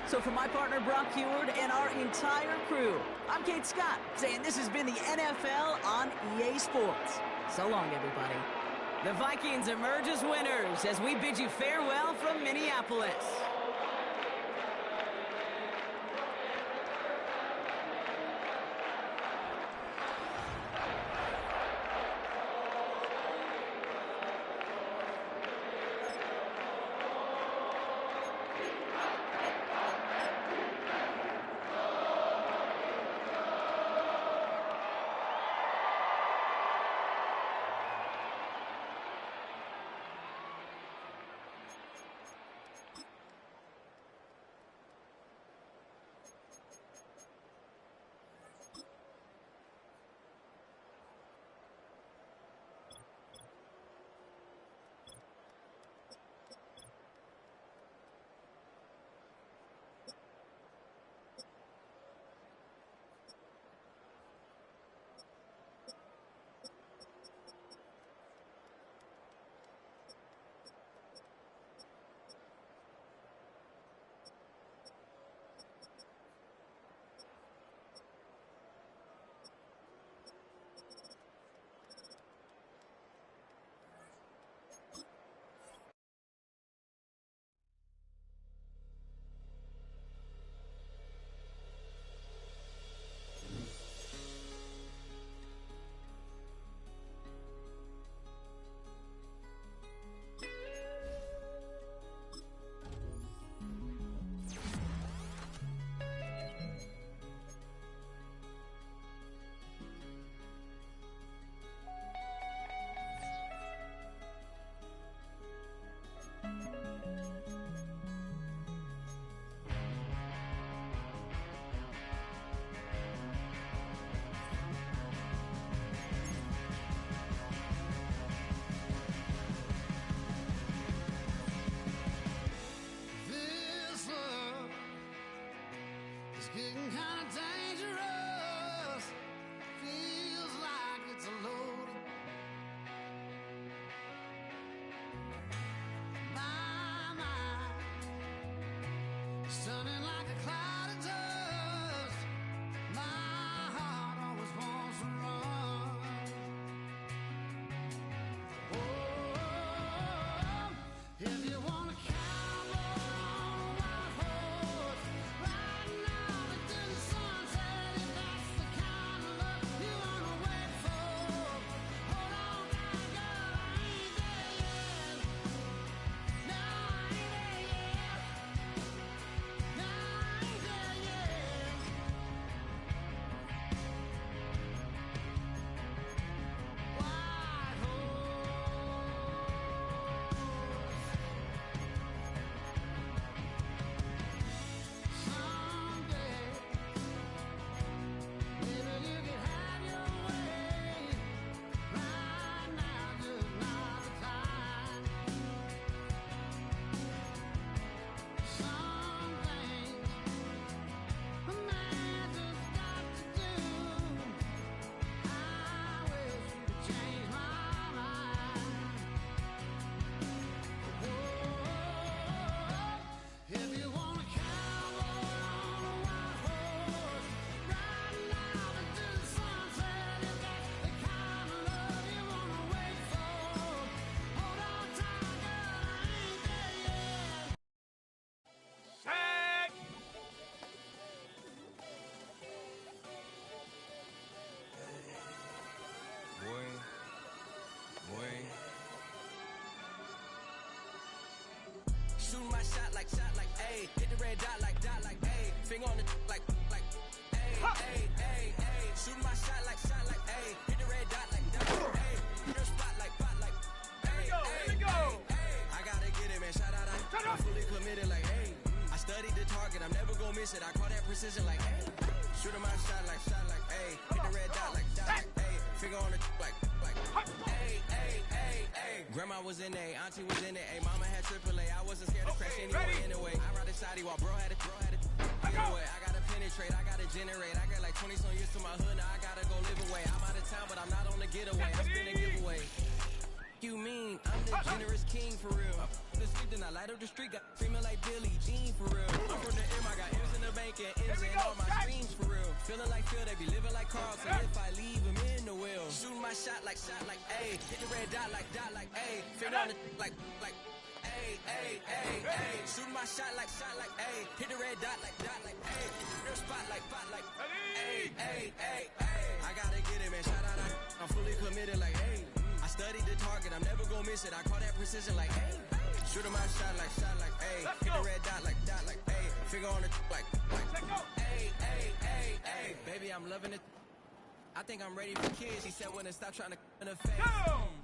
So for my partner, Brock Heward, and our entire crew, I'm Kate Scott, saying this has been the NFL on EA Sports. So long, everybody. The Vikings emerge as winners as we bid you farewell from Minneapolis. ayy. Hit the red dot like, ayy. Finger on the like, ayy, ayy, ayy, ayy. Shooting my shot like, ayy. Hit the red dot like, ayy. Your spot like, ayy, Here we go. ayy. I gotta get it, man. Shout out, I'm fully committed like, ayy. I studied the target, I'm never gonna miss it. I call that precision like, ayy. Shooting my shot like, ayy. Hit the red dot like, ayy. Finger on the like, ayy, ayy, ayy, ayy. Grandma was in A, auntie was in it, ayy. Mama had AAA, I wasn't scared to crash anyway. I ride the side while bro had it. Get away, I gotta penetrate, I gotta generate. I got like 20 some years to my hood, now I gotta go live away. I'm out of town, but I'm not on the getaway. I spin a giveaway. You mean I'm the generous king for real? The sleep, then I light up the street, got screaming like Billie Jean for real. I'm from the M, I got M's in the bank and M's in all my streams for real. Feeling like Phil, they be living like Carlson. If I leave him in the wheel, shooting my shot like, ayy. Hit the red dot like, ayy. Finger on the like, ayy, ayy, ayy, ayy. Shooting my shot like, ayy. Hit the red dot like, ayy. Your spot like, ayy, ayy, ayy, ayy. I gotta get it, man. Shout out, I'm fully committed like, ayy. I studied the target, I'm never gonna miss it. I call that precision like, ayy. Shooting my shot like, ayy. Hit the red dot like, ayy. Finger on the like, ayy, ayy, ayy, ayy. Baby, I'm loving it. I think I'm ready for kids. He said when to stop trying to in the face.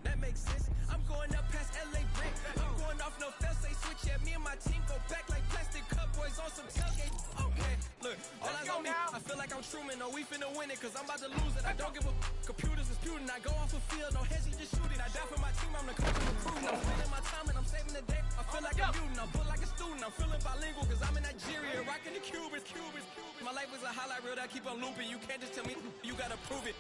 That makes sense. I'm going up past LA Brick. I'm going off no fail, say switch. Yeah, me and my team go back like plastic cup boys on some tailgate. Okay, look, all eyes on me. I feel like I'm Truman. No, we finna win it, cause I'm about to lose it. I don't give a computers disputing. I go off the field, no heads, just shoot it. I die for my team, I'm the coach of the crew. I'm spending my time and I'm saving the day. I feel like a mutant, I'm built like a student. I'm feeling bilingual, cause I'm in Nigeria, rocking the Cubans. My life is a highlight reel that I keep on looping. You can't just tell me you gotta prove it.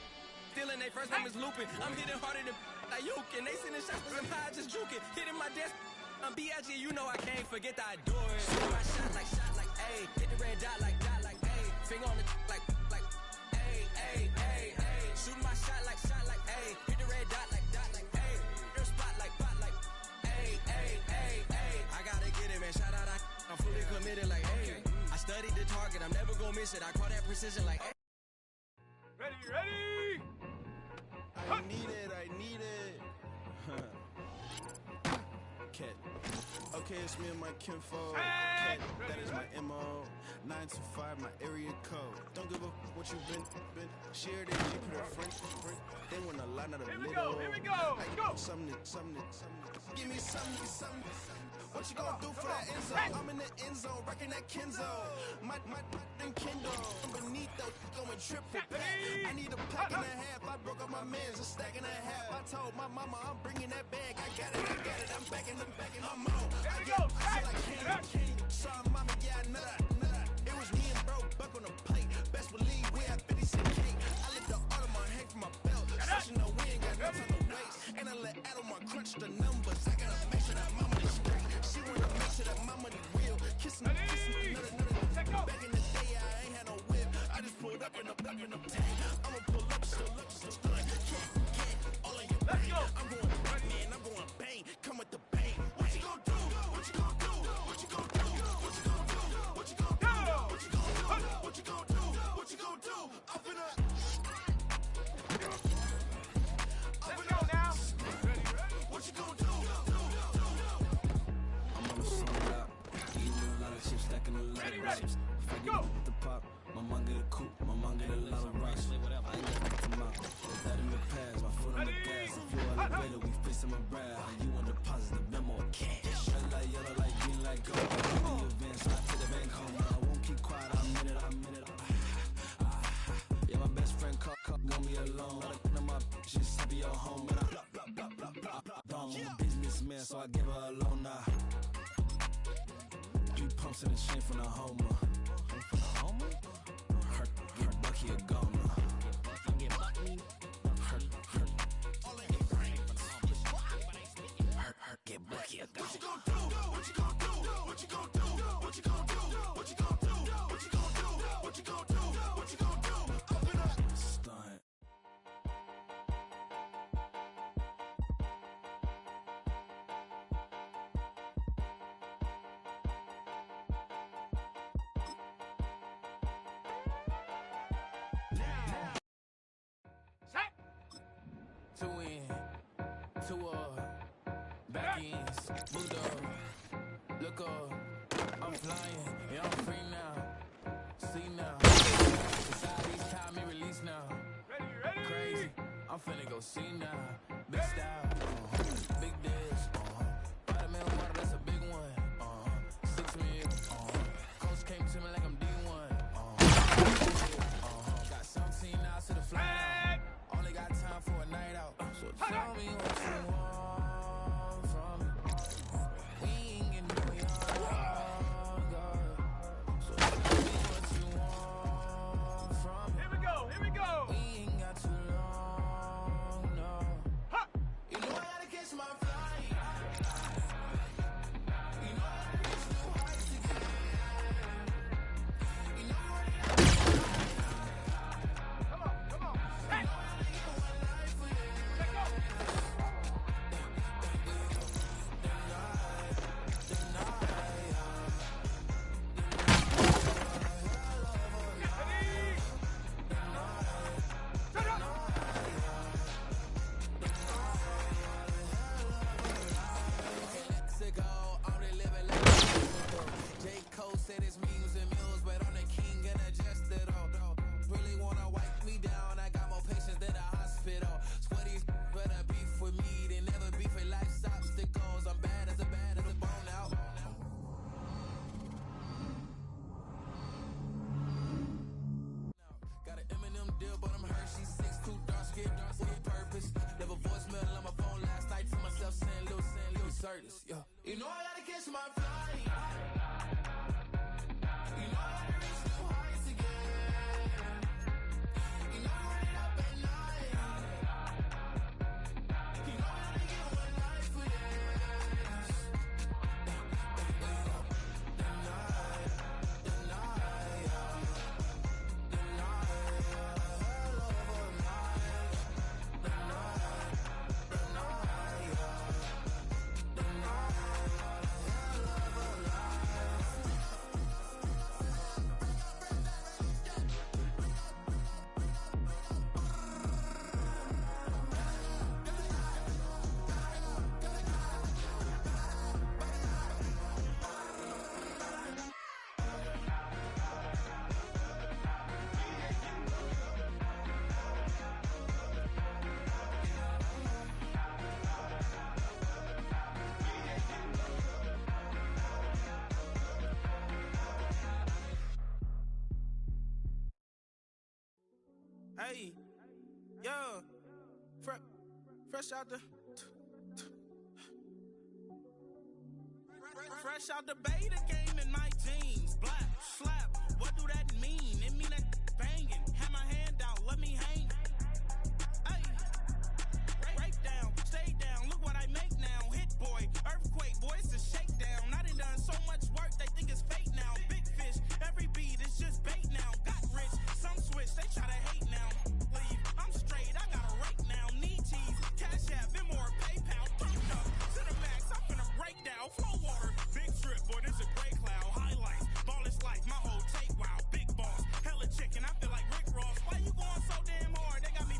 Stealing, they first name is Lupin. I'm hitting harder than Ayuk, and they sending shots to some high, just juke it. Hitting my desk, I'm B.I.G., you know I can't forget that I do it. Shoot my shot like, ayy. Hit the red dot like, ayy. Finger on the like, ayy, ayy, ayy, ayy. Shoot my shot like, ayy. Hit the red dot like, ayy. Your spot like, ayy, ayy, ayy, ayy. I gotta get it, man. Shout out, I'm fully committed like, ayy. I studied the target, I'm never gonna miss it. I call that precision like, ayy. Ready? I need it. Cat. Okay, it's me and my kinfolk. Cat, that is my MO. 925, my area code. Don't give a what you been. Share this, she put her friend. They want a lot of the little. Here we go. Go. Something. Give me something. What you gonna do for that end zone? I'm in the end zone, wrecking that Kenzo. My and Kindle. I'm beneath though, going triple pack. I need a pack and a half. I broke up my mans, a stack and a half. I told my mama I'm bringing that bag. I got it. I'm backing, I'm on. There we go. I feel like candy. Sorry, mama, yeah, I know that. It was me and bro, buck on the plate. Best believe we had 50 cent cake. I let the Audemars hang from my belt. Such no we ain't got no time to waste. And I let Adelmar crunch the numbers. I gotta make sure that mama is straight. She wanna make sure that my money real. Kiss me, another. Back in the day, I ain't had no whip. I just pulled up in the tank. I'ma pull up, still stunt. Get all in your brain. I'm going man, I'm going bang. Come with the bang. What you gonna do? What you gonna do? What you gonna do? What you gonna do? What you gonna do? What you gonna do? What you gonna do? What you gonna do? I'm finna. Let's go now. What you gonna do? I'm on the song out. Eating a lot of chips, stacking a lot of rice. Go. The pop, my mom get a coupe, my mom get a lot of rice. I ain't got to mouth. That in the past, my foot on the gas. If you elevator, we facing my brand. You want the positive memo, cash. Red light, yellow light, green light, go. The event, so I take the bank home. I won't keep quiet, I'm in it. Yeah, my best friend call me alone. Let my bitches be your home. And I'm a businessman, so I give her a loan now. 3 pumps in the chain from the Homer. Hurt, Bucky a goner. Hurt. All in your brain. Hurt, get Bucky a goner. What you gonna do? What you gonna do? What you gonna do? What you gonna do? What you gonna do? What you gonna do? What you gonna do? What you gonna do? Up in a stunt. Two in, two up, back ends, moved up, look up, I'm flying, yeah, I'm free now. See now. Inside these time me release now. Crazy, I'm finna go see now. Big style, big dish, Vitamin water, that's a big one. 6 mil, coach came to me like I'm D1. Got 17 hours to the fly out. Only got time for a night out. So tell me what you want from me. We ain't getting no younger. So tell me what you want from me. Here we go, here we go. We ain't got too long, no. You know I gotta catch my flight. You know I gotta reach new heights again. You know I gotta Come on, come on. Hey, get one life for you. let go. Shut up. Mexico, only living like J. Cole said it's millions and millions, but I'm the king and the jester though. Really wanna wipe me down, I got more patience than a hospital. Sweaty better beef with me than never beef with life's obstacles. I'm bad as a bone out. Got an Eminem deal, but I'm Hershey 6'2", dark skin, with purpose. Never voicemail on my phone last night to myself saying Lil Curtis, yo. You know I gotta catch my flight. You know I gotta reach new heights again. You know I run it up at night. You know I only get one life for this. Hey, yo, fresh out the beta game in my jeans. Black slap, what do that mean? It mean that banging. Have my hand out, let me hang. Hey, break down, stay down. Look what I make now. Hit boy, earthquake, boy, it's a shakedown. I done done so much work, they think it's fake now. Big fish, every beat is just bait now. Got rich, some switch, they try to hate now. Leave, I'm straight, I got a rake now. Need cheese, cash app, Venmo, PayPal. Turned up to the max, I'm finna break down. Flow water, big trip, boy, this a gray cloud. Highlights, ball is life, my whole take, wow. Big boss, hella chicken, I feel like Rick Ross. Why you going so damn hard? They got me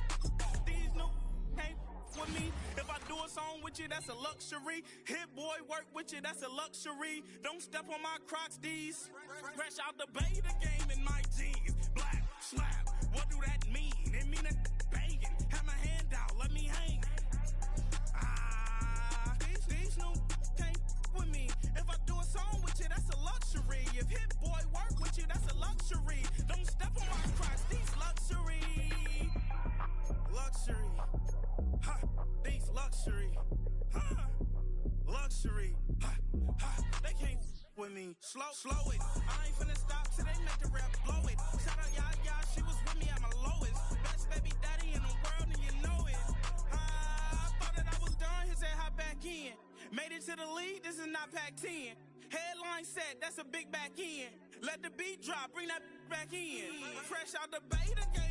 these new can't with me. If I do a song with you, that's a luxury. Hit boy, work with you, that's a luxury. Don't step on my Crocs, these. Fresh out the beta game in my jeans. Black slap, what do that mean? It mean that banging. Have my hand out, let me hang. These new can't with me. If I do a song with you, that's a luxury. If hit boy work with you, that's a luxury. Don't step on my Crocs, these luxury. Luxury. Ha, these luxury. Ha, luxury. Ha, ha, they can't with me. Slow it. I ain't finna stop till they make the rap blow it. Shout out y'all, she was with me at my lowest. Best baby daddy in the world and you know it. I thought that I was done, he said hop back in. Made it to the league, this is not Pac-10. Headline set, that's a big back end. Let the beat drop, bring that back in. Fresh out the beta game.